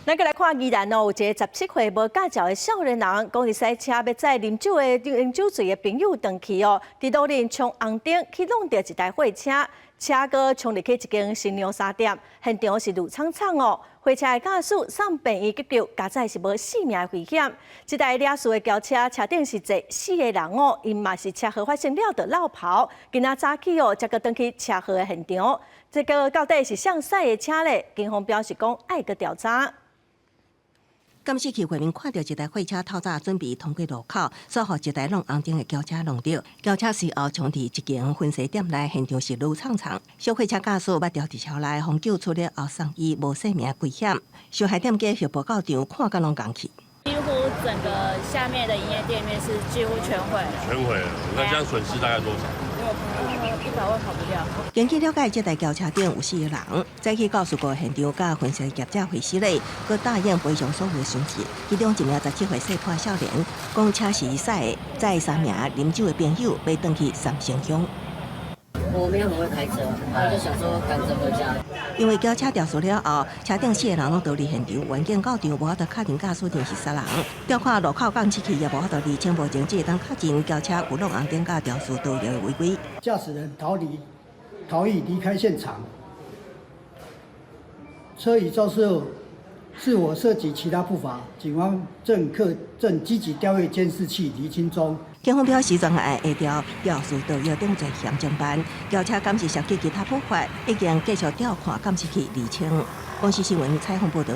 咱个来看宜兰哦，有一个17岁无驾照的少年人，讲是赛车要载啉酒醉的朋友回去哦，伫路林冲红灯去弄到一台货车，车哥冲入去一间新娘纱店，现场是路惨惨哦。货车的驾驶送病院急救，加载是无性命的危险。这台惹事的轿车车顶是坐4个人哦，因嘛是车祸发生了就落跑，今仔早起哦，才个登去车祸的现场。这个到底是向驶的车咧？警方表示讲爱个调查。监视器画面看到一台货车透早准备通过路口，所互一台弄红灯的轿车弄到。轿车随后冲伫一间婚纱店内，现场是路惨惨。小货车驾驶捌掉伫桥内，互救出了后送医无性命危险。上海店家续报告场看甲拢共去。几乎整个下面的营业店面是几乎全毁了。全毁了，那这样损失大概多少？100万跑不掉。根据了解，这台轿车顶有4个人，再去告诉过现场，甲婚纱业者会师嘞，佮答应赔偿所有损失。其中一名17岁小破少年，讲车是伊驶的，载3名啉酒的朋友要回去三星乡。我没有很会开车，我就想说赶着回家。因为轿车掉事了后，车顶4个人拢逃离现场，环境到场无法度确定驾驶定是啥人。调看路口监视器也无法度厘清目前这当确认轿车有弄红灯甲肇事盗摇的违规。驾驶人逃逸离开现场，车已肇事后，是我涉及其他不法，警方正积极调阅监视器厘清中。警方表示，专案下调肇事盗摇等罪嫌重办，轿车监视涉及其他不法，已经继续调看监视器厘清。公视新闻采访报道。